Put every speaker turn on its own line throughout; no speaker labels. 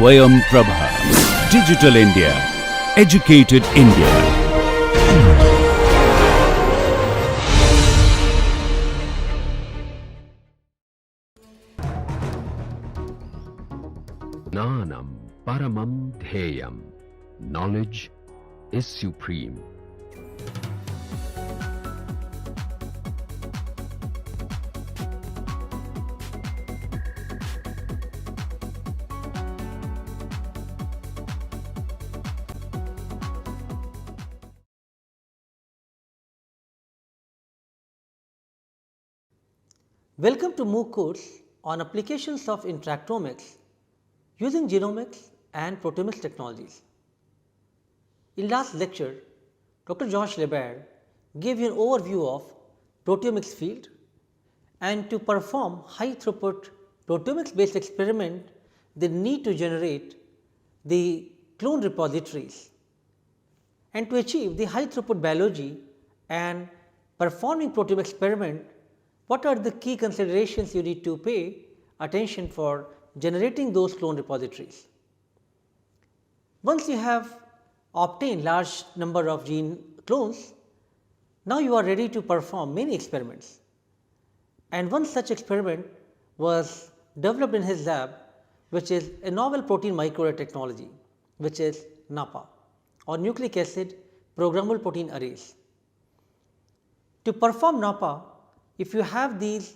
Swayam Prabha. Digital India. Educated India.
Jnanam Paramam Dheyam. Knowledge is supreme.
Welcome to MOOC course on applications of interactomics using genomics and proteomics technologies. In last lecture, Dr. Josh Lebert gave you an overview of proteomics field, and to perform high throughput proteomics based experiment, they need to generate the clone repositories, and to achieve the high throughput biology and performing proteome experiment, what are the key considerations you need to pay attention for generating those clone repositories. Once you have obtained large number of gene clones, now you are ready to perform many experiments, and one such experiment was developed in his lab, which is a novel protein microarray technology, which is NAPPA, or nucleic acid programmable protein arrays. To perform NAPPA, if you have these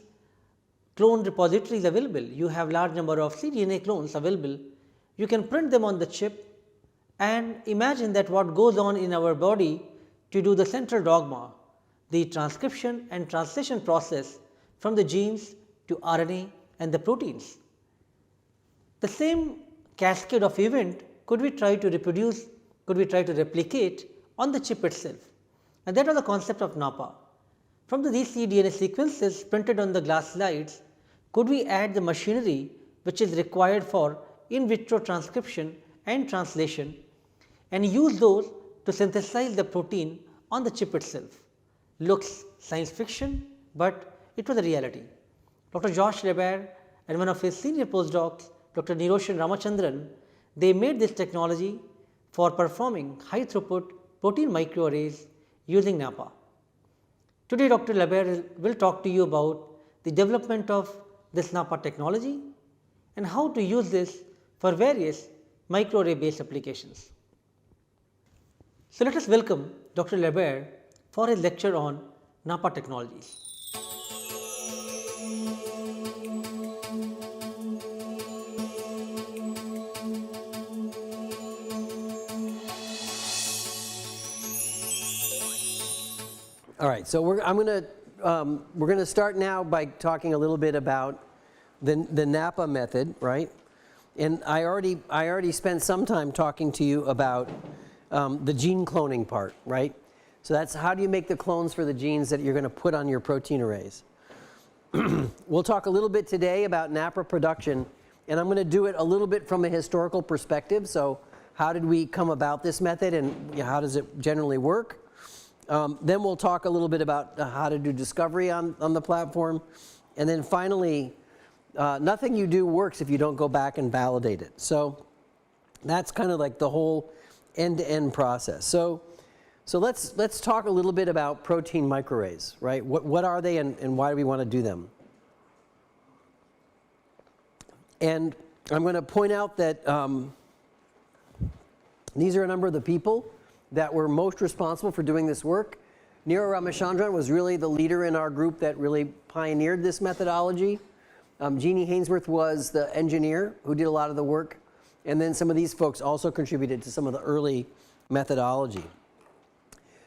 clone repositories available, you have large number of cDNA clones available, you can print them on the chip and imagine that what goes on in our body to do the central dogma, the transcription and translation process from the genes to RNA and the proteins. The same cascade of event could we try to reproduce, could we try to replicate on the chip itself, and that was the concept of NAPPA. From these cDNA sequences printed on the glass slides, could we add the machinery which is required for in vitro transcription and translation, and use those to synthesize the protein on the chip itself. Looks science fiction, but it was a reality. Dr. Josh Lebert and one of his senior postdocs, Dr. Niroshan Ramachandran, they made this technology for performing high throughput protein microarrays using NAPPA. Today, Dr. Lebert will talk to you about the development of this NAPPA technology and how to use this for various microarray based applications. So, let us welcome Dr. Lebert for his lecture on NAPPA technologies.
All right, so we're going to start now by talking a little bit about the NAPPA method, right? And I already spent some time talking to you about the gene cloning part, right? So that's how do you make the clones for the genes that you're going to put on your protein arrays. We'll talk a little bit today about NAPPA production, and I'm going to do it a little bit from a historical perspective. So how did we come about this method, and how does it generally work? Then we'll talk a little bit about how to do discovery on the platform. And then finally, nothing you do works if you don't go back and validate it. So that's kind of like the whole end-to-end process. So let's talk a little bit about protein microarrays, right? What are they, and why do we want to do them? And I'm going to point out that these are a number of the people that were most responsible for doing this work. Niro Ramachandran was really the leader in our group that really pioneered this methodology. Jeannie Hainsworth was the engineer who did a lot of the work. And then some of these folks also contributed to some of the early methodology.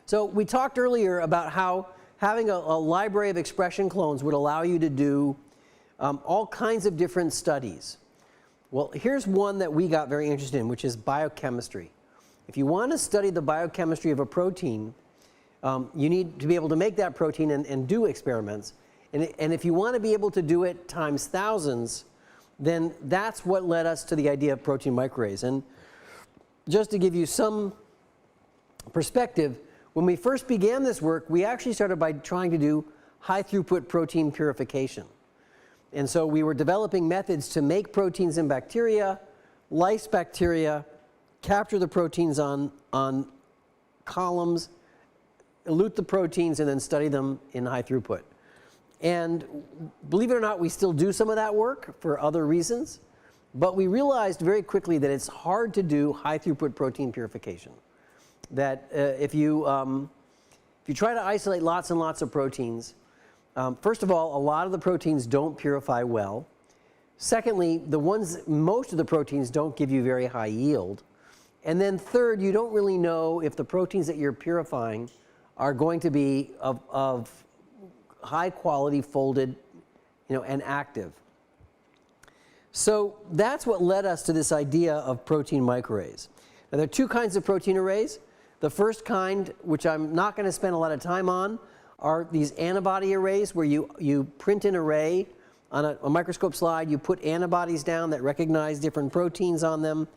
So we talked earlier about how having a library of expression clones would allow you to do all kinds of different studies. Well, here's one that we got very interested in, which is biochemistry. If you want to study the biochemistry of a protein, you need to be able to make that protein and do experiments. And if you want to be able to do it times thousands, then that's what led us to the idea of protein microarrays. And just to give you some perspective, when we first began this work, we actually started by trying to do high throughput protein purification. And so we were developing methods to make proteins in bacteria, lyse bacteria, capture the proteins on columns, elute the proteins, and then study them in high throughput. And believe it or not, we still do some of that work for other reasons, but we realized very quickly that it's hard to do high throughput protein purification. That if you try to isolate lots and lots of proteins, first of all, a lot of the proteins don't purify well. Secondly, most of the proteins don't give you very high yield. And then third, you don't really know if the proteins that you're purifying are going to be of high quality, folded, and active. So that's what led us to this idea of protein microarrays. Now, there are two kinds of protein arrays. The first kind, which I'm not going to spend a lot of time on, are these antibody arrays where you print an array on a microscope slide, you put antibodies down that recognize different proteins on them,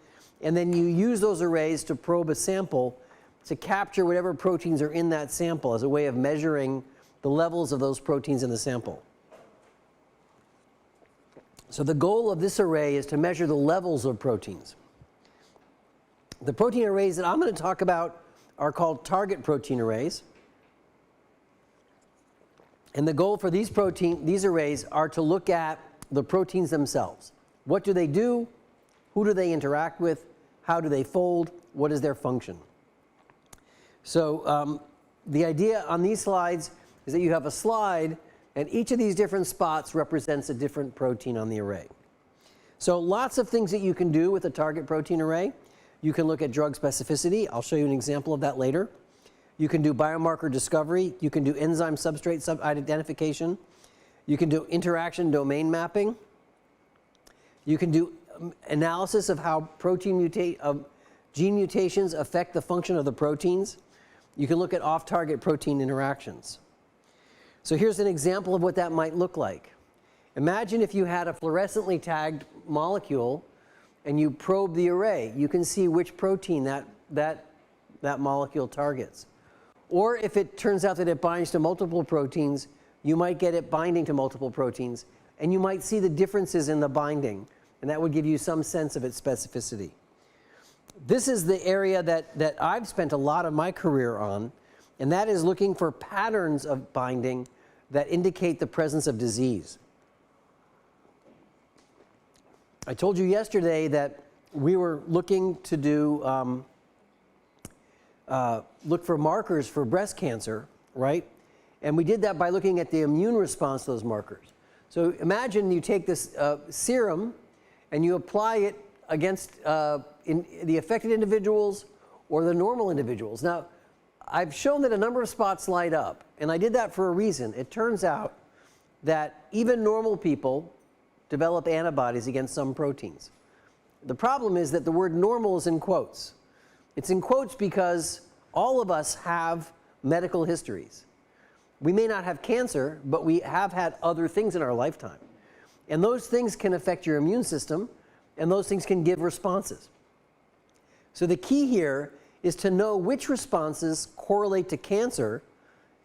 and then you use those arrays to probe a sample to capture whatever proteins are in that sample as a way of measuring the levels of those proteins in the sample. So the goal of this array is to measure the levels of proteins. The protein arrays that I'm going to talk about are called target protein arrays. And the goal for these arrays are to look at the proteins themselves. What do they do? Who do they interact with? How do they fold? What is their function? So the idea on these slides is that you have a slide, and each of these different spots represents a different protein on the array. So lots of things that you can do with a target protein array. You can look at drug specificity. I'll show you an example of that later. You can do biomarker discovery. You can do enzyme substrate identification. You can do interaction domain mapping. You can do analysis of how gene mutations affect the function of the proteins. You can look at off-target protein interactions. So here's an example of what that might look like. Imagine if you had a fluorescently tagged molecule and you probe the array. You can see which protein that molecule targets. Or if it turns out that it binds to multiple proteins, you might get it binding to multiple proteins, and you might see the differences in the binding, and that would give you some sense of its specificity. This is the area that I've spent a lot of my career on, and that is looking for patterns of binding that indicate the presence of disease. I told you yesterday that we were looking to do look for markers for breast cancer, right? And we did that by looking at the immune response to those markers. So imagine you take this serum and you apply it against in the affected individuals or the normal individuals. Now, I've shown that a number of spots light up, and I did that for a reason. It turns out that even normal people develop antibodies against some proteins. The problem is that the word normal is in quotes. It's in quotes because all of us have medical histories. We may not have cancer, but we have had other things in our lifetime. And those things can affect your immune system, and those things can give responses. So the key here is to know which responses correlate to cancer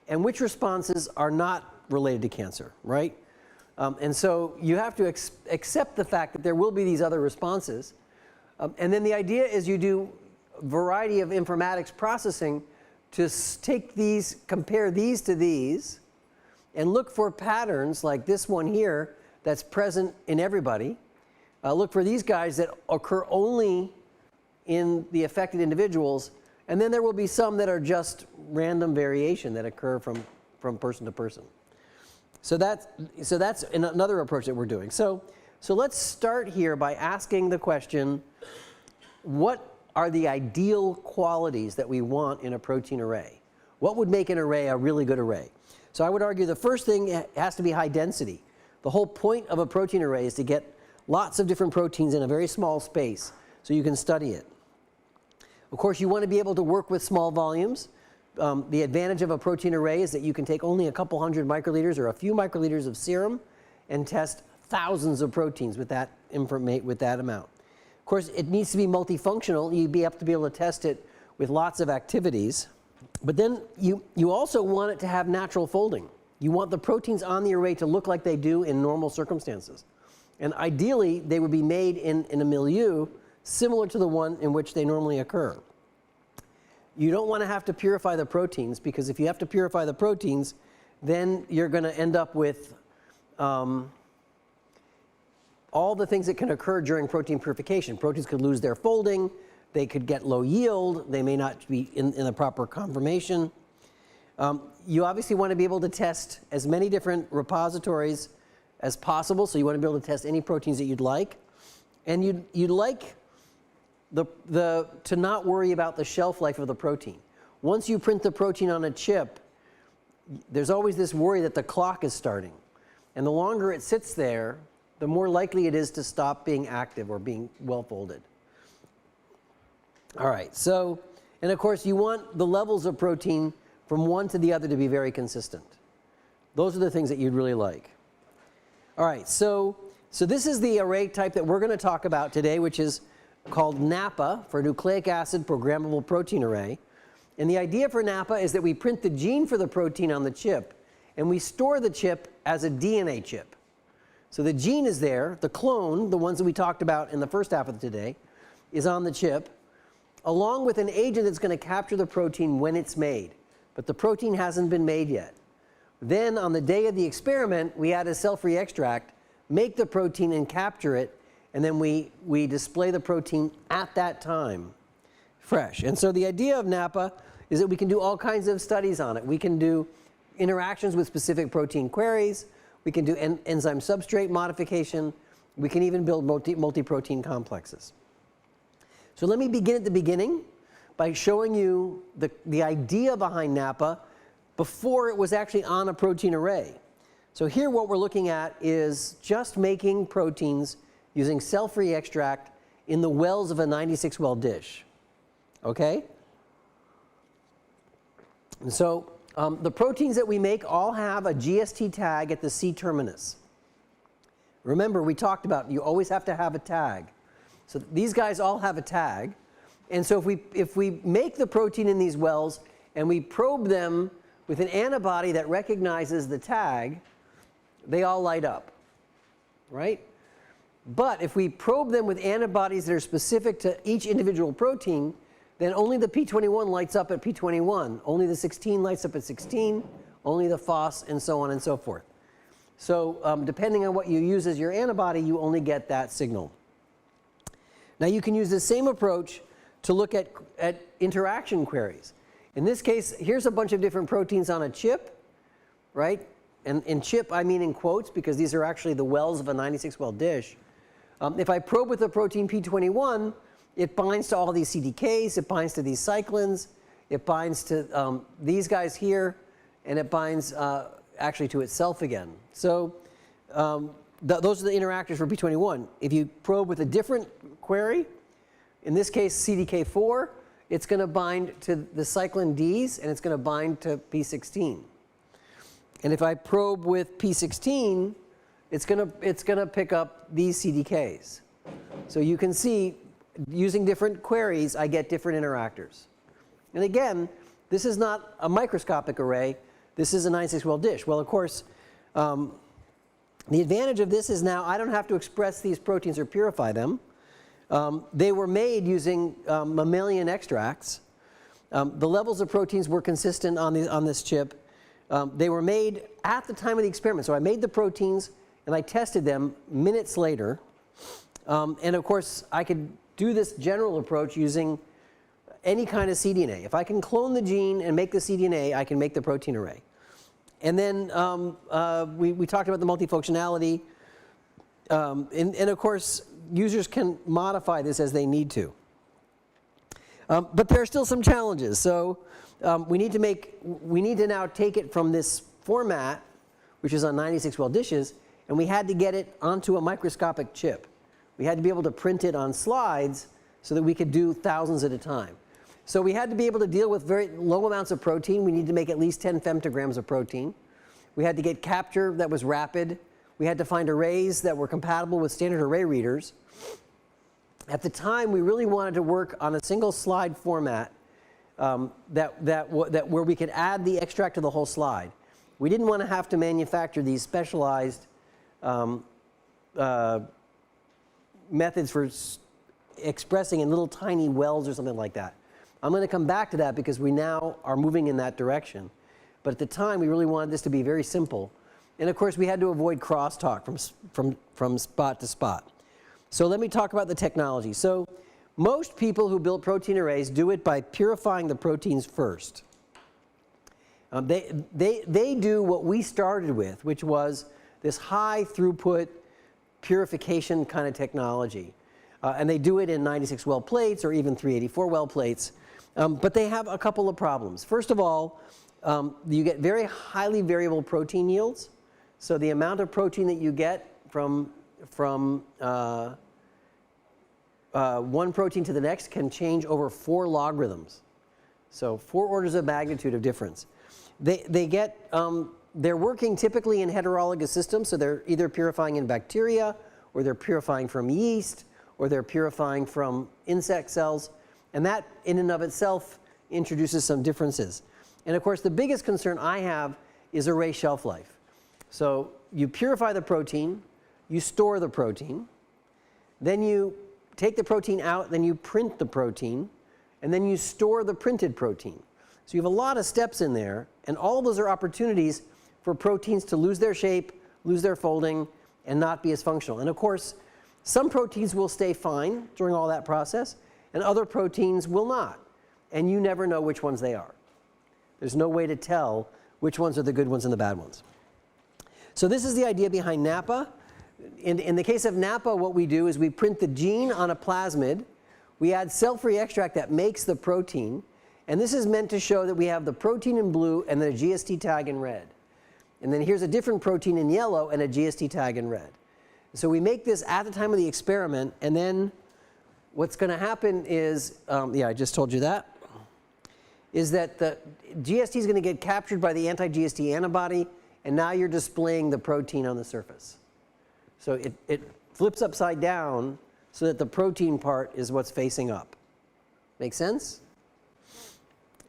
and which responses are not related to cancer, right? And so you have to accept the fact that there will be these other responses. And then the idea is you do a variety of informatics processing to take these, compare these to these, and look for patterns like this one here that's present in everybody. Look for these guys that occur only in the affected individuals, and then there will be some that are just random variation that occur from person to person. So that's another approach that we're doing. So let's start here by asking the question, what are the ideal qualities that we want in a protein array? What would make an array a really good array? So I would argue the first thing has to be high density. The whole point of a protein array is to get lots of different proteins in a very small space so you can study it. Of course, you want to be able to work with small volumes. The advantage of a protein array is that you can take only a couple hundred microliters or a few microliters of serum and test thousands of proteins with that amount. Of course, it needs to be multifunctional. You'd have to be able to test it with lots of activities. But then you also want it to have natural folding. You want the proteins on the array to look like they do in normal circumstances. And ideally, they would be made in a milieu similar to the one in which they normally occur. You don't want to have to purify the proteins, because if you have to purify the proteins, then you're going to end up with all the things that can occur during protein purification. Proteins could lose their folding, they could get low yield, they may not be in the proper conformation. You obviously want to be able to test as many different repositories as possible, so you want to be able to test any proteins that you'd like. And you'd like to not worry about the shelf life of the protein. Once you print the protein on a chip, there's always this worry that the clock is starting. And the longer it sits there, the more likely it is to stop being active or being well folded. All right, so, and of course you want the levels of protein from one to the other to be very consistent. Those are the things that you'd really like. All right, so this is the array type that we're going to talk about today, which is called NAPPA, for Nucleic Acid Programmable Protein Array. And the idea for NAPPA is that we print the gene for the protein on the chip, and we store the chip as a DNA chip. So the gene is there, the clone, the ones that we talked about in the first half of today, is on the chip, along with an agent that's going to capture the protein when it's made. But the protein hasn't been made yet. Then on the day of the experiment, we add a cell-free extract, make the protein and capture it, and then we display the protein at that time, fresh. And so the idea of NAPPA is that we can do all kinds of studies on it. We can do interactions with specific protein queries. We can do enzyme substrate modification. We can even build multi-protein complexes. So let me begin at the beginning by showing you the idea behind NAPPA before it was actually on a protein array. So here what we're looking at is just making proteins using cell-free extract in the wells of a 96-well dish. Okay? And so the proteins that we make all have a GST tag at the C terminus. Remember, we talked about you always have to have a tag. So these guys all have a tag. And so if we make the protein in these wells and we probe them with an antibody that recognizes the tag, they all light up, right? But if we probe them with antibodies that are specific to each individual protein, then only the P21 lights up at P21, only the 16 lights up at 16, only the FOS, and so on and so forth. So depending on what you use as your antibody, you only get that signal. Now you can use the same approach to look at interaction queries. In this case, here's a bunch of different proteins on a chip, right? And in chip, I mean in quotes, because these are actually the wells of a 96-well dish. If I probe with the protein P21, it binds to all these CDKs, it binds to these cyclins, it binds to these guys here, and it binds actually to itself again. So those are the interactors for P21. If you probe with a different query, in this case CDK4, it's going to bind to the cyclin Ds, and it's going to bind to P16. And if I probe with P16, it's going to pick up these CDKs. So you can see, using different queries, I get different interactors. And again, this is not a microscopic array. This is a 96-well dish. Well, of course, the advantage of this is now I don't have to express these proteins or purify them. They were made using mammalian extracts. The levels of proteins were consistent on this chip. They were made at the time of the experiment. So I made the proteins and I tested them minutes later. And of course, I could do this general approach using any kind of cDNA. If I can clone the gene and make the cDNA, I can make the protein array. And then we talked about the multifunctionality. And of course, users can modify this as they need to. But there are still some challenges. So we need to now take it from this format, which is on 96-well dishes, and we had to get it onto a microscopic chip. We had to be able to print it on slides so that we could do thousands at a time. So we had to be able to deal with very low amounts of protein. We need to make at least 10 femtograms of protein. We had to get capture that was rapid. We had to find arrays that were compatible with standard array readers. At the time, we really wanted to work on a single slide format where we could add the extract to the whole slide. We didn't want to have to manufacture these specialized methods for expressing in little tiny wells or something like that. I'm going to come back to that because we now are moving in that direction. But at the time, we really wanted this to be very simple. And of course, we had to avoid crosstalk from spot to spot. So let me talk about the technology. So most people who build protein arrays do it by purifying the proteins first. They do what we started with, which was this high throughput purification kind of technology. And they do it in 96 well plates or even 384 well plates. But they have a couple of problems. First of all, you get very highly variable protein yields. So the amount of protein that you get from one protein to the next can change over 4 logarithms. So 4 orders of magnitude of difference. They're working typically in heterologous systems, so they're either purifying in bacteria, or they're purifying from yeast, or they're purifying from insect cells. And that in and of itself introduces some differences. And of course, the biggest concern I have is array shelf life. So you purify the protein, you store the protein, then you take the protein out, then you print the protein, and then you store the printed protein. So you have a lot of steps in there, and all of those are opportunities for proteins to lose their shape, lose their folding, and not be as functional. And of course, some proteins will stay fine during all that process, and other proteins will not. And you never know which ones they are. There's no way to tell which ones are the good ones and the bad ones. So this is the idea behind NAPPA. In the case of NAPPA, what we do is we print the gene on a plasmid. We add cell-free extract that makes the protein. And this is meant to show that we have the protein in blue and then a GST tag in red. And then here's a different protein in yellow and a GST tag in red. So we make this at the time of the experiment, and then what's going to happen is, I just told you that, is that the GST is going to get captured by the anti-GST antibody, and now you're displaying the protein on the surface. So it flips upside down so that the protein part is what's facing up. Make sense?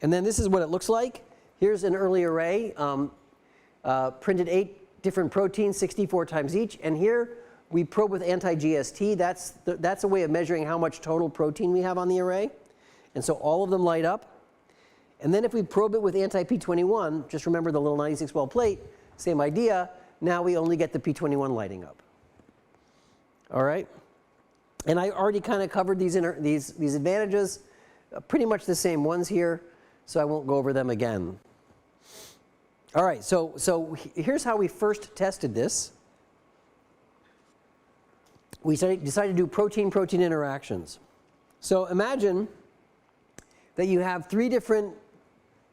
And then this is what it looks like. Here's an early array, printed 8 different proteins, 64 times each. And here we probe with anti-GST. That's a way of measuring how much total protein we have on the array. And so all of them light up. And then if we probe it with anti-P21, just remember the little 96 well plate, same idea. Now we only get the P21 lighting up. All right? And I already kind of covered these advantages, pretty much the same ones here, so I won't go over them again. All right, so here's how we first tested this. We decided to do protein-protein interactions. So imagine that you have 3 different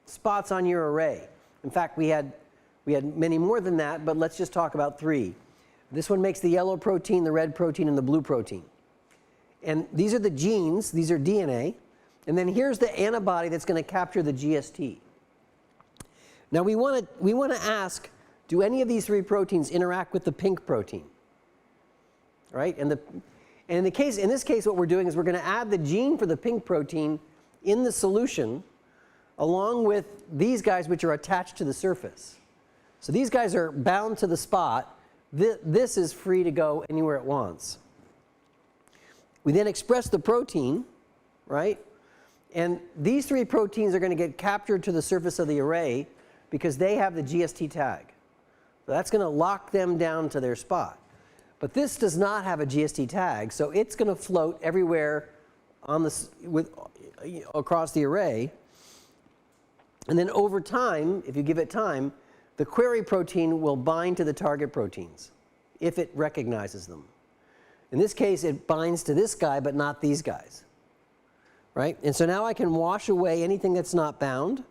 spots on your array. In fact, we had many more than that, but let's just talk about 3. This one makes the yellow protein, the red protein, and the blue protein. And these are the genes, these are DNA. And then here's the antibody that's going to capture the GST. Now we want to ask, do any of these 3 proteins interact with the pink protein? Right? And in this case, what we're doing is we're going to add the gene for the pink protein in the solution along with these guys, which are attached to the surface. So these guys are bound to the spot. This is free to go anywhere it wants. We then express the protein, right? And these 3 proteins are going to get captured to the surface of the array because they have the GST tag. So that's going to lock them down to their spot. But this does not have a GST tag, so it's going to float everywhere across the array. And then over time, if you give it time, the query protein will bind to the target proteins if it recognizes them. In this case, it binds to this guy, but not these guys. Right? And so now I can wash away anything that's not bound.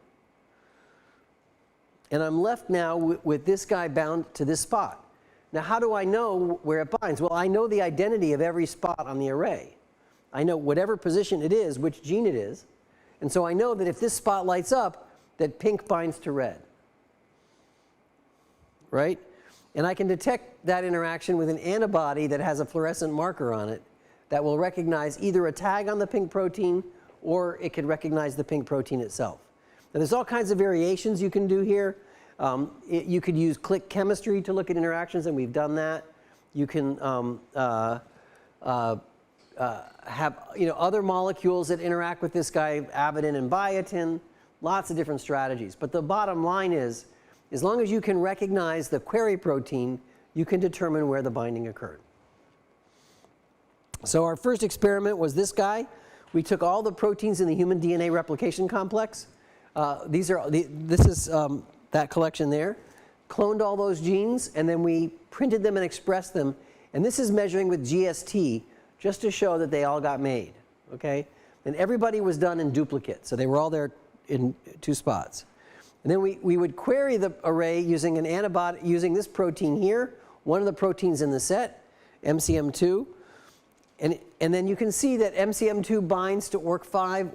And I'm left now with this guy bound to this spot. Now, how do I know where it binds? Well, I know the identity of every spot on the array. I know whatever position it is, which gene it is. And so I know that if this spot lights up, that pink binds to red. Right? And I can detect that interaction with an antibody that has a fluorescent marker on it that will recognize either a tag on the pink protein or it could recognize the pink protein itself. Now, there's all kinds of variations you can do here. You could use click chemistry to look at interactions, and we've done that. You can have other molecules that interact with this guy, avidin and biotin, lots of different strategies. But the bottom line is, as long as you can recognize the query protein, you can determine where the binding occurred. So our first experiment was this guy. We took all the proteins in the human DNA replication complex. This is that collection there. Cloned all those genes, and then we printed them and expressed them. And this is measuring with GST, just to show that they all got made, okay? And everybody was done in duplicate, so they were all there in 2 spots. And then we would query the array using an antibody, using this protein here, one of the proteins in the set, MCM2. And then you can see that MCM2 binds to ORC5,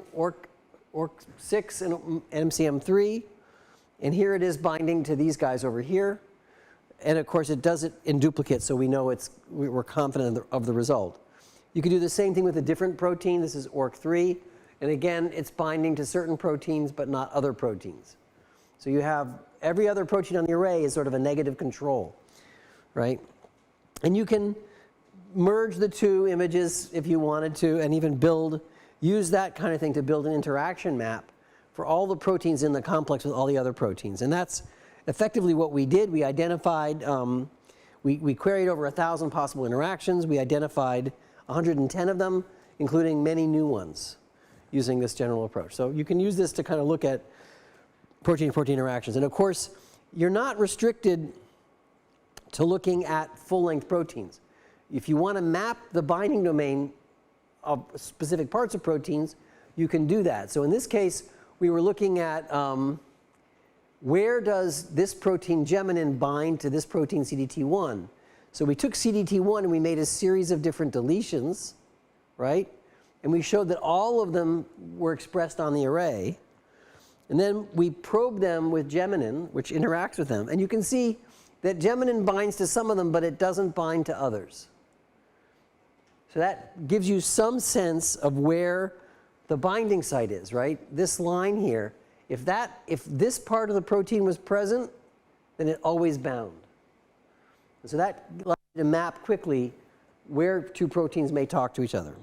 ORC6, and MCM3. And here it is binding to these guys over here. And of course, it does it in duplicate, so we know we're confident of the result. You can do the same thing with a different protein. This is ORC3. And again, it's binding to certain proteins, but not other proteins. So you have every other protein on the array is sort of a negative control, right? And you can merge the 2 images if you wanted to, and even use that kind of thing to build an interaction map for all the proteins in the complex with all the other proteins. And that's effectively what we did. We identified, we queried over 1,000 possible interactions. We identified 110 of them, including many new ones, using this general approach. So you can use this to kind of look at protein-to-protein interactions. And of course, you're not restricted to looking at full-length proteins. If you want to map the binding domain of specific parts of proteins, you can do that. So in this case, we were looking at where does this protein geminin bind to this protein CDT1. So we took CDT1 and we made a series of different deletions, right? And we showed that all of them were expressed on the array. And then we probed them with geminin, which interacts with them. And you can see that geminin binds to some of them, but it doesn't bind to others. So that gives you some sense of where the binding site is, right? This line here, if this part of the protein was present, then it always bound. And so that allows you to map quickly where 2 proteins may talk to each other.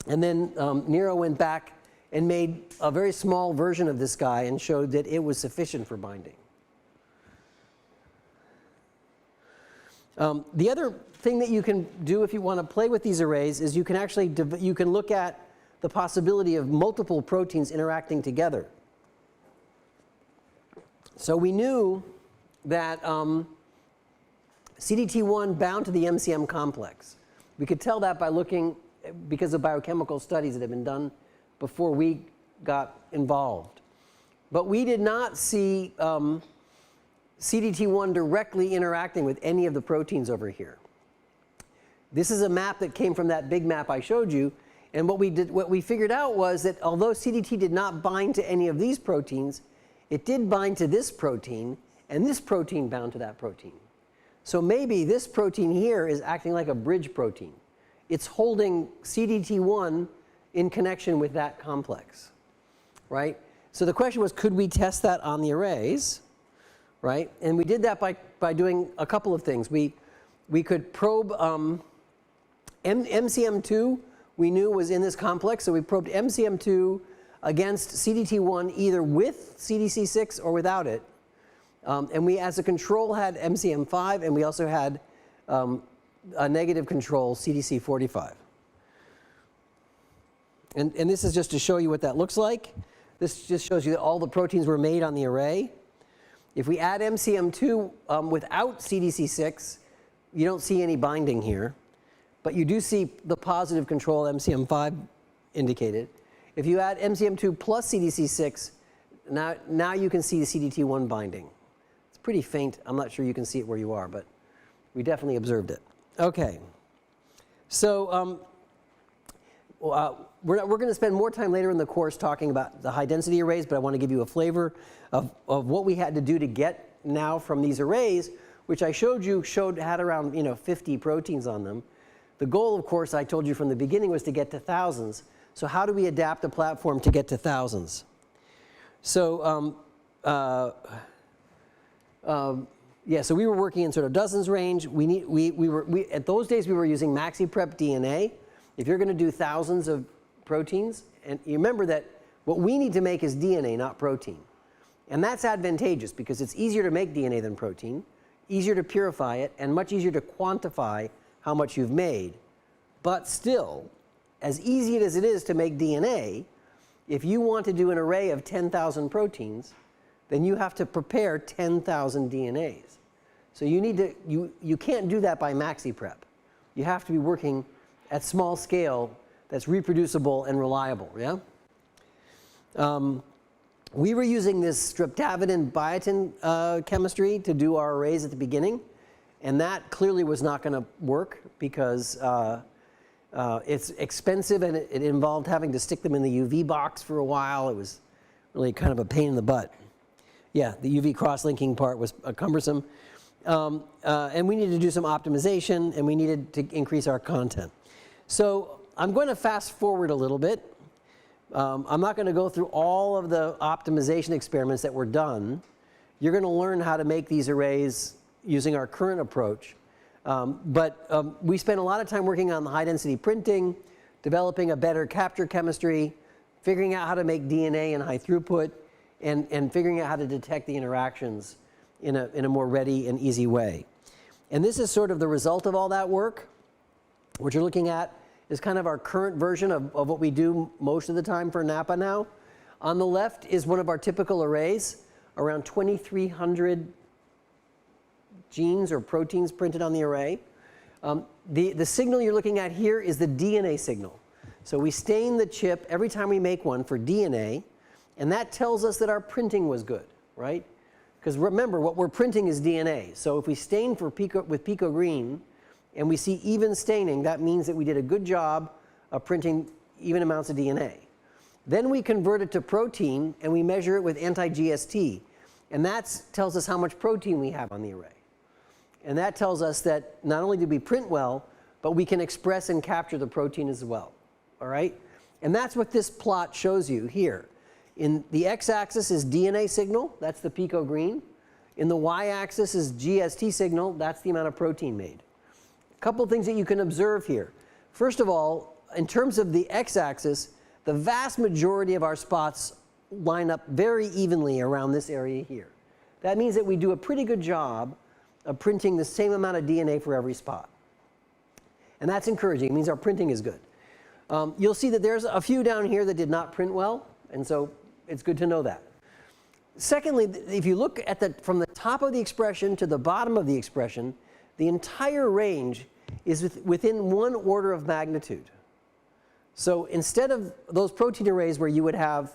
And then Nero went back and made a very small version of this guy and showed that it was sufficient for binding. The other thing that you can do if you want to play with these arrays is you can actually look at the possibility of multiple proteins interacting together. So we knew that CDT1 bound to the MCM complex. We could tell that by looking, because of biochemical studies that have been done before we got involved. But we did not see CDT1 directly interacting with any of the proteins over here. This is a map that came from that big map I showed you. And what we figured out was that although CDT did not bind to any of these proteins, it did bind to this protein, and this protein bound to that protein. So maybe this protein here is acting like a bridge protein. It's holding CDT1 in connection with that complex, right? So the question was, could we test that on the arrays, right? And we did that by doing a couple of things. We could probe MCM2, we knew was in this complex, so we probed MCM2 against CDT1 either with CDC6 or without it. And we, as a control, had MCM5, and we also had a negative control, CDC45. And this is just to show you what that looks like. This just shows you that all the proteins were made on the array. If we add MCM2 without CDC6, you don't see any binding here. But you do see the positive control MCM5 indicated. If you add MCM2 plus CDC6, now you can see the CDT1 binding. It's pretty faint. I'm not sure you can see it where you are, but we definitely observed it. Okay. So we're going to spend more time later in the course talking about the high density arrays, but I want to give you a flavor of what we had to do to get now from these arrays, which I showed you had around 50 proteins on them. The goal, of course, I told you from the beginning, was to get to thousands. So how do we adapt a platform to get to thousands? So Yeah, so we were working in sort of dozens range. At those days we were using MaxiPrep DNA. If you're going to do thousands of proteins, and you remember that what we need to make is DNA, not protein. And that's advantageous because it's easier to make DNA than protein, easier to purify it, and much easier to quantify how much you've made. But still, as easy as it is to make DNA, if you want to do an array of 10,000 proteins, then you have to prepare 10,000 DNAs. So you need to, you can't do that by MaxiPrep. You have to be working at small scale that's reproducible and reliable, yeah? We were using this streptavidin biotin chemistry to do our arrays at the beginning, and that clearly was not going to work because it's expensive and it involved having to stick them in the UV box for a while. It was really kind of a pain in the butt. Yeah, the UV cross-linking part was cumbersome. And we needed to do some optimization, and we needed to increase our content. So I'm going to fast forward a little bit. I'm not going to go through all of the optimization experiments that were done. You're going to learn how to make these arrays using our current approach. But we spent a lot of time working on the high-density printing, developing a better capture chemistry, figuring out how to make DNA in high throughput, and figuring out how to detect the interactions in a more ready and easy way. And this is sort of the result of all that work. What you're looking at is kind of our current version of what we do most of the time for NAPPA now. On the left is one of our typical arrays, around 2,300 genes or proteins printed on the array. The signal you're looking at here is the DNA signal. So we stain the chip every time we make one for DNA, and that tells us that our printing was good, right? Because remember, what we're printing is DNA. So if we stain with pico green and we see even staining, that means that we did a good job of printing even amounts of DNA. Then we convert it to protein and we measure it with anti-GST. And that tells us how much protein we have on the array. And that tells us that not only did we print well, but we can express and capture the protein as well. All right? And that's what this plot shows you here. In the x-axis is DNA signal, that's the pico green. In the y-axis is GST signal, that's the amount of protein made. A couple things that you can observe here. First of all, in terms of the x-axis, the vast majority of our spots line up very evenly around this area here. That means that we do a pretty good job of printing the same amount of DNA for every spot. And that's encouraging. It means our printing is good. You'll see that there's a few down here that did not print well, and so it's good to know that. Secondly, if you look at from the top of the expression to the bottom of the expression, the entire range is within one order of magnitude. So instead of those protein arrays where you would have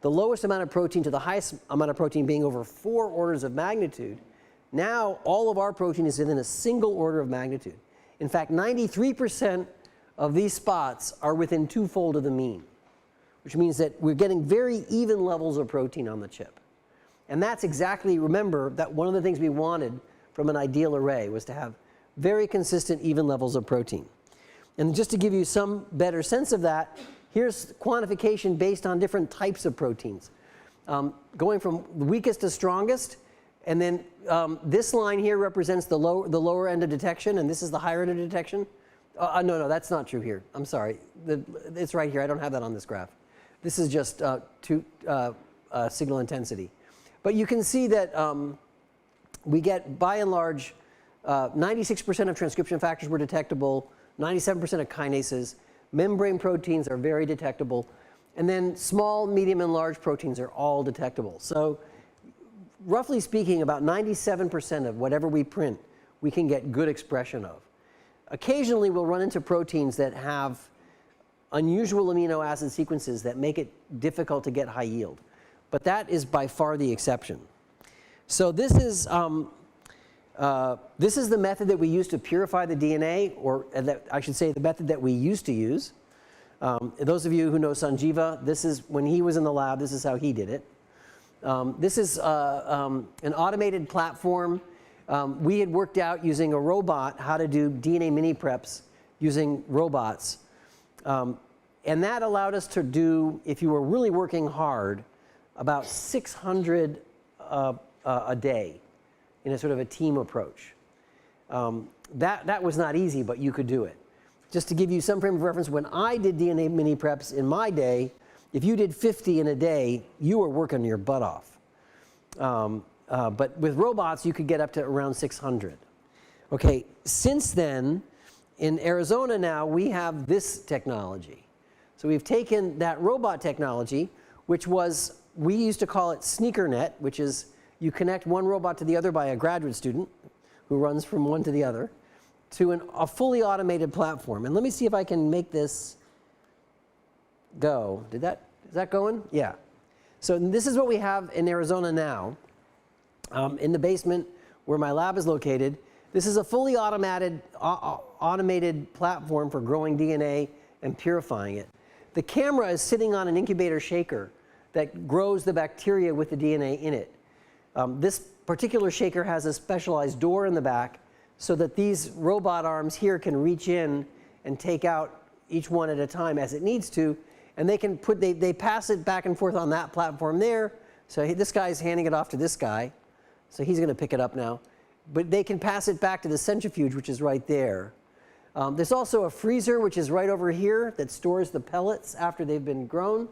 the lowest amount of protein to the highest amount of protein being over 4 orders of magnitude, now all of our protein is within a single order of magnitude. In fact, 93% of these spots are within twofold of the mean, which means that we're getting very even levels of protein on the chip. And that's exactly, remember, that one of the things we wanted from an ideal array was to have very consistent even levels of protein. And just to give you some better sense of that, here's quantification based on different types of proteins. Going from weakest to strongest, and then this line here represents the lower end of detection, and this is the higher end of detection. No, that's not true here. I'm sorry. It's right here. I don't have that on this graph. This is just signal intensity. But you can see that we get, by and large, 96% of transcription factors were detectable, 97% of kinases. Membrane proteins are very detectable. And then small, medium, and large proteins are all detectable. So roughly speaking, about 97% of whatever we print, we can get good expression of. Occasionally, we'll run into proteins that have unusual amino acid sequences that make it difficult to get high yield. But that is by far the exception. So this is the method that we use to purify the DNA, or I should say the method that we used to use. Those of you who know Sanjiva, this is when he was in the lab, this is how he did it. This is an automated platform. We had worked out using a robot how to do DNA mini preps using robots. And that allowed us to do, if you were really working hard, about 600 a day in a sort of a team approach. That was not easy, but you could do it. Just to give you some frame of reference, when I did DNA mini preps in my day, if you did 50 in a day, you were working your butt off. But with robots, you could get up to around 600. Okay, since then, in Arizona now, we have this technology. So we've taken that robot technology, which was, we used to call it SneakerNet, which is you connect one robot to the other by a graduate student who runs from one to the other, to a fully automated platform. And let me see if I can make this go. Is that going? Yeah. So this is what we have in Arizona now. In the basement where my lab is located, this is a fully automated platform for growing DNA and purifying it. The camera is sitting on an incubator shaker that grows the bacteria with the DNA in it. This particular shaker has a specialized door in the back so that these robot arms here can reach in and take out each one at a time as it needs to, and they pass it back and forth on that platform there. So this guy's handing it off to this guy, so he's going to pick it up now. But they can pass it back to the centrifuge, which is right there. There's also a freezer, which is right over here, that stores the pellets after they've been grown.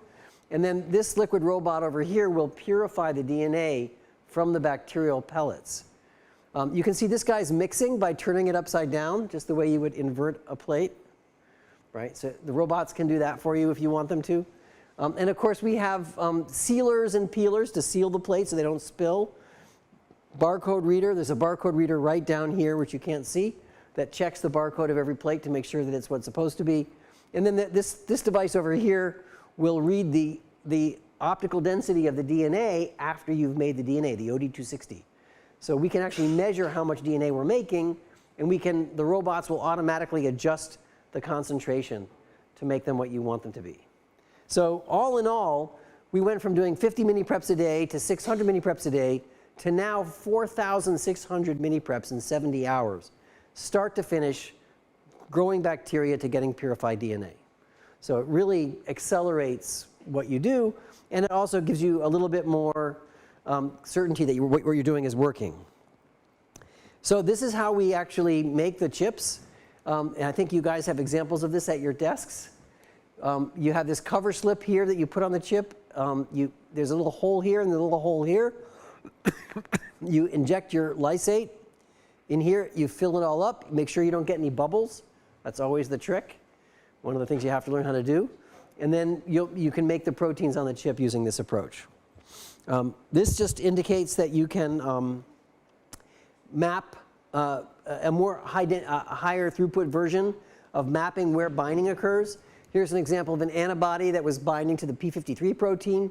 And then this liquid robot over here will purify the DNA from the bacterial pellets. You can see this guy's mixing by turning it upside down, just the way you would invert a plate. Right? So the robots can do that for you if you want them to. And of course, we have sealers and peelers to seal the plate so they don't spill. Barcode reader, there's a barcode reader right down here, which you can't see, that checks the barcode of every plate to make sure that it's what's supposed to be. And then this device over here will read the optical density of the DNA after you've made the DNA, the OD260. So we can actually measure how much DNA we're making, and the robots will automatically adjust the concentration to make them what you want them to be. So all in all, we went from doing 50 mini preps a day to 600 mini preps a day to now 4,600 mini preps in 70 hours, start to finish, growing bacteria to getting purified DNA. So it really accelerates what you do, and it also gives you a little bit more certainty that what you're doing is working. So this is how we actually make the chips. And I think you guys have examples of this at your desks. You have this cover slip here that you put on the chip. There's a little hole here and a little hole here. You inject your lysate in here. You fill it all up. Make sure you don't get any bubbles. That's always the trick. One of the things you have to learn how to do. And then you can make the proteins on the chip using this approach. This just indicates that you can map a higher throughput version of mapping where binding occurs. Here's an example of an antibody that was binding to the p53 protein.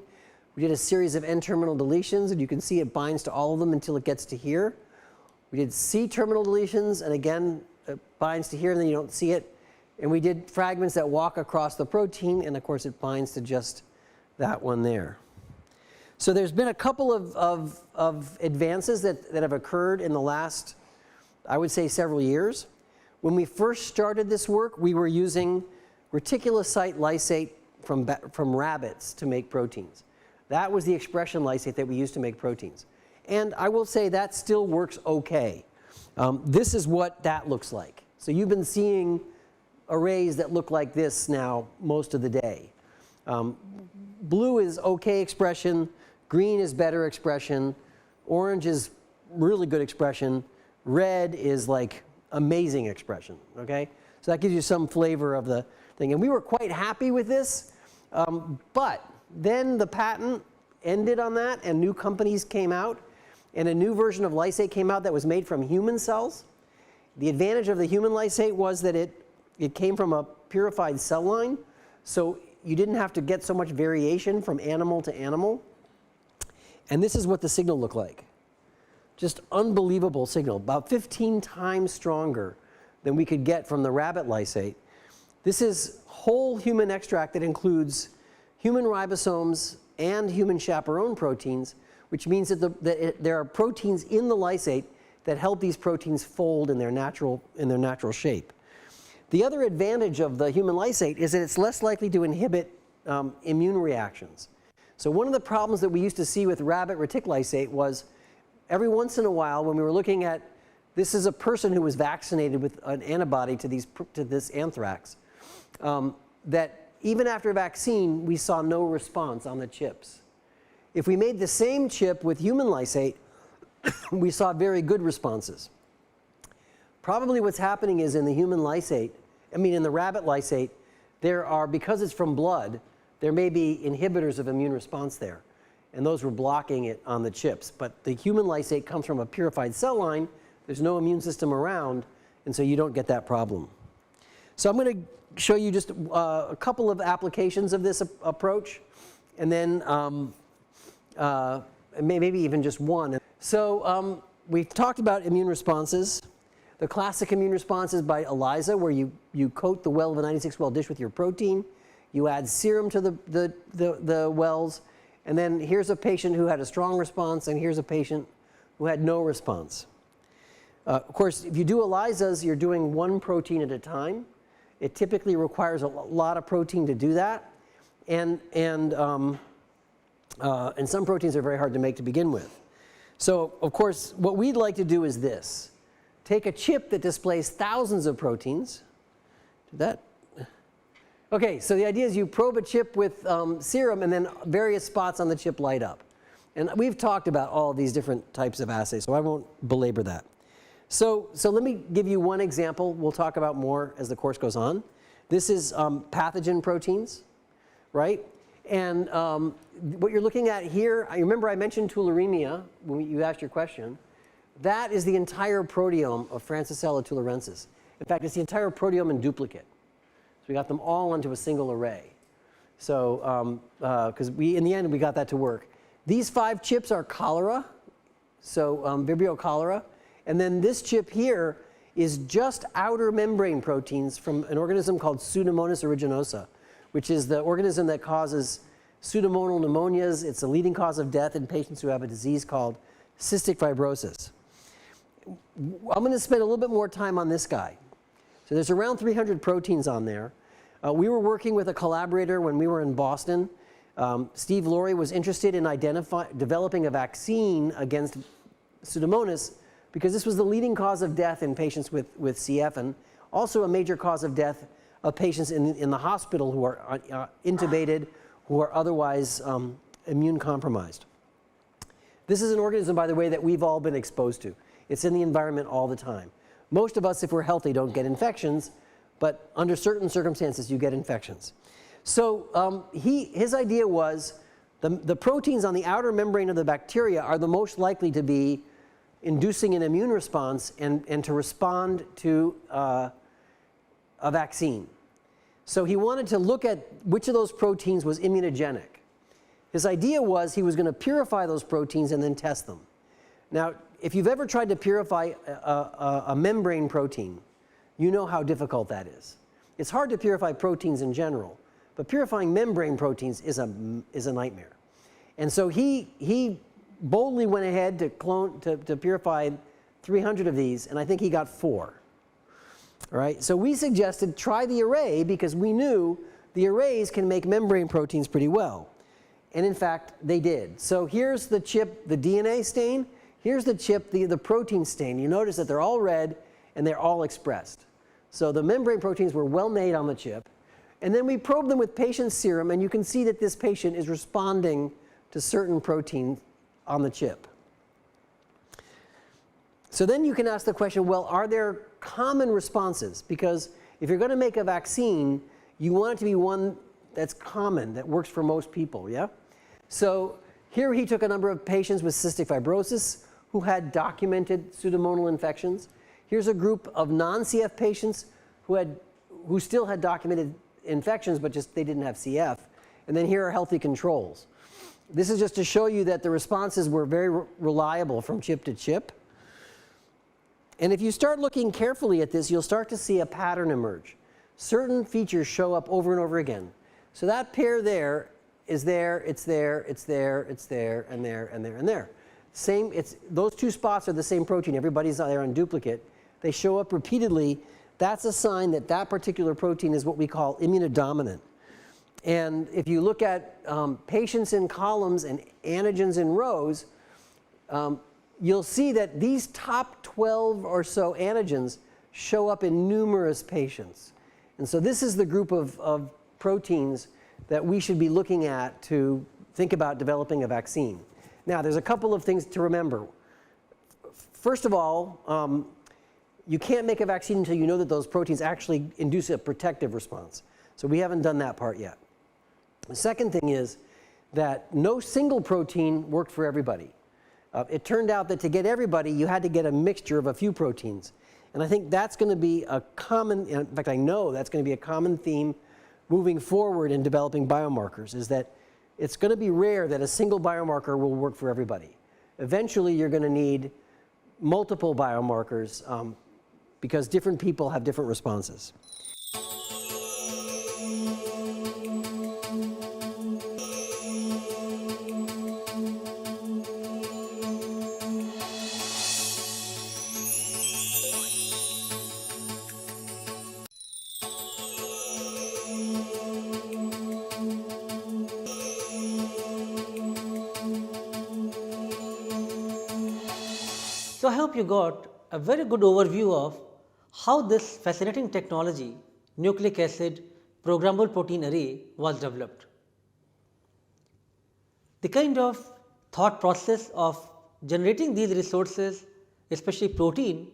We did a series of N-terminal deletions, and you can see it binds to all of them until it gets to here. We did C-terminal deletions, and again, it binds to here, and then you don't see it. And we did fragments that walk across the protein, and of course it binds to just that one there. So there's been a couple of advances that have occurred in the last, I would say, several years. When we first started this work, we were using reticulocyte lysate from rabbits to make proteins. That was the expression lysate that we used to make proteins. And I will say that still works okay. This is what that looks like. So you've been seeing arrays that look like this now most of the day. Blue is okay expression, green is better expression, orange is really good expression, red is like amazing expression, okay? So that gives you some flavor of the thing. And we were quite happy with this, but then the patent ended on that and new companies came out and a new version of lysate came out that was made from human cells. The advantage of the human lysate was that it came from a purified cell line, so you didn't have to get so much variation from animal to animal. And this is what the signal looked like. Just unbelievable signal, about 15 times stronger than we could get from the rabbit lysate. This is whole human extract that includes human ribosomes and human chaperone proteins, which means that there are proteins in the lysate that help these proteins fold in their natural shape. The other advantage of the human lysate is that it's less likely to inhibit immune reactions. So one of the problems that we used to see with rabbit reticulysate was every once in a while when we were looking at, this is a person who was vaccinated with an antibody to this anthrax, that even after vaccine, we saw no response on the chips. If we made the same chip with human lysate, we saw very good responses. Probably what's happening is in the human lysate, in the rabbit lysate, there are, because it's from blood, there may be inhibitors of immune response there. And those were blocking it on the chips. But the human lysate comes from a purified cell line. There's no immune system around, and so you don't get that problem. So I'm going to show you just a couple of applications of this approach, and then maybe even just one. So we've talked about immune responses. The classic immune response is by ELISA, where you coat the well of a 96-well dish with your protein. You add serum to the wells, and then here's a patient who had a strong response, and here's a patient who had no response. Of course, if you do ELISAs, you're doing one protein at a time. It typically requires a lot of protein to do that, and some proteins are very hard to make to begin with. So, of course, what we'd like to do is this. Take a chip that displays thousands of proteins. Did that? Okay, so the idea is you probe a chip with serum, and then various spots on the chip light up. And we've talked about all of these different types of assays, so I won't belabor that. So let me give you one example. We'll talk about more as the course goes on. This is pathogen proteins, right? And what you're looking at here, I remember I mentioned tularemia when you asked your question. That is the entire proteome of Francisella tularensis. In fact, it's the entire proteome in duplicate. So we got them all onto a single array. So, because in the end, we got that to work. These 5 chips are cholera, so Vibrio cholera. And then this chip here is just outer membrane proteins from an organism called Pseudomonas aeruginosa, which is the organism that causes pseudomonal pneumonias. It's a leading cause of death in patients who have a disease called cystic fibrosis. I'm going to spend a little bit more time on this guy. So there's around 300 proteins on there. We were working with a collaborator when we were in Boston. Steve Laurie was interested in developing a vaccine against Pseudomonas because this was the leading cause of death in patients with CF, and also a major cause of death of patients in the hospital who are intubated, who are otherwise immune compromised. This is an organism, by the way, that we've all been exposed to. It's in the environment all the time. Most of us, if we're healthy, don't get infections, but under certain circumstances, you get infections. So his idea was the proteins on the outer membrane of the bacteria are the most likely to be inducing an immune response and to respond to a vaccine. So he wanted to look at which of those proteins was immunogenic. His idea was he was going to purify those proteins and then test them. Now, if you've ever tried to purify a membrane protein, you know how difficult that is. It's hard to purify proteins in general, but purifying membrane proteins is a nightmare. And so he boldly went ahead to purify 300 of these, and I think he got 4. All right, so we suggested try the array because we knew the arrays can make membrane proteins pretty well. And in fact, they did. So here's the chip, the DNA stain. Here's the chip, the protein stain. You notice that they're all red and they're all expressed. So the membrane proteins were well made on the chip. And then we probed them with patient serum, and you can see that this patient is responding to certain proteins on the chip. So then you can ask the question, well, are there common responses? Because if you're going to make a vaccine, you want it to be one that's common, that works for most people, yeah? So here he took a number of patients with cystic fibrosis who had documented pseudomonal infections. Here's a group of non-CF patients who still had documented infections, but just they didn't have CF. And then here are healthy controls. This is just to show you that the responses were very reliable from chip to chip. And if you start looking carefully at this, you'll start to see a pattern emerge. Certain features show up over and over again. So that pair there is there, it's there, it's there, it's there, and there, and there, and there. Those 2 spots are the same protein. Everybody's there on duplicate. They show up repeatedly. That's a sign that that particular protein is what we call immunodominant. And if you look at patients in columns and antigens in rows, you'll see that these top 12 or so antigens show up in numerous patients. And so this is the group of proteins that we should be looking at to think about developing a vaccine. Now, there's a couple of things to remember. First of all, you can't make a vaccine until you know that those proteins actually induce a protective response. So we haven't done that part yet. The second thing is that no single protein worked for everybody. It turned out that to get everybody, you had to get a mixture of a few proteins. And I think that's going to be a common, in fact, I know that's going to be a common theme moving forward in developing biomarkers, is that it's going to be rare that a single biomarker will work for everybody. Eventually, you're going to need multiple biomarkers because different people have different responses.
So I hope you got a very good overview of how this fascinating technology, nucleic acid programmable protein array, was developed. The kind of thought process of generating these resources, especially protein,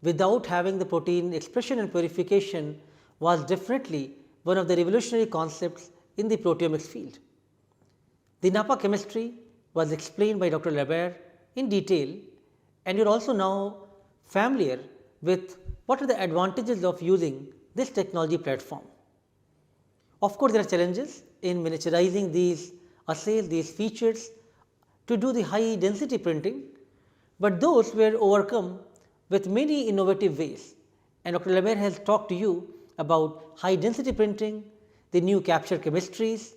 without having the protein expression and purification was definitely one of the revolutionary concepts in the proteomics field. The NAPPA chemistry was explained by Dr. Lebert in detail, and you are also now familiar with what are the advantages of using this technology platform. Of course, there are challenges in miniaturizing these assays, these features to do the high density printing, but those were overcome with many innovative ways. And Dr. Lebert has talked to you about high density printing, the new capture chemistries,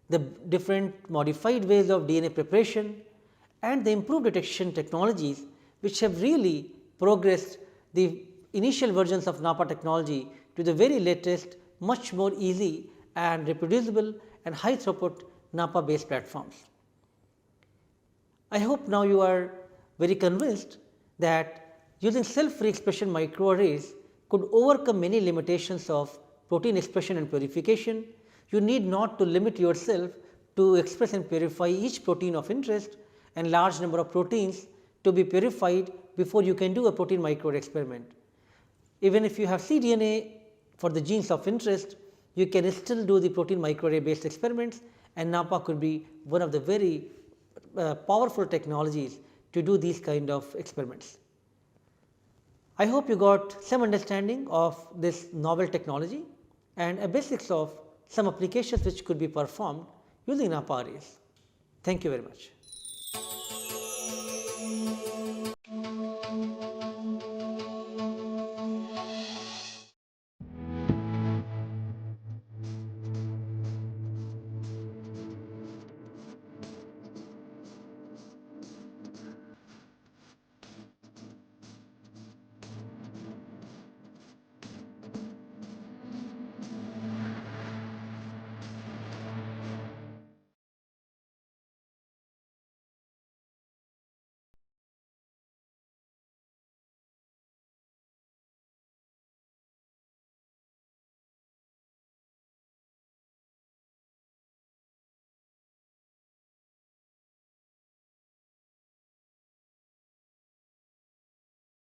the different modified ways of DNA preparation, and the improved detection technologies, which have really progressed the initial versions of NAPPA technology to the very latest, much more easy and reproducible and high throughput NAPPA based platforms. I hope now you are very convinced that using cell-free expression microarrays could overcome many limitations of protein expression and purification. You need not to limit yourself to express and purify each protein of interest and large number of proteins to be purified before you can do a protein microarray experiment. Even if you have cDNA for the genes of interest, you can still do the protein microarray based experiments, and NAPPA could be one of the very powerful technologies to do these kind of experiments. I hope you got some understanding of this novel technology and a basics of some applications which could be performed using NAPPA arrays. Thank you very much.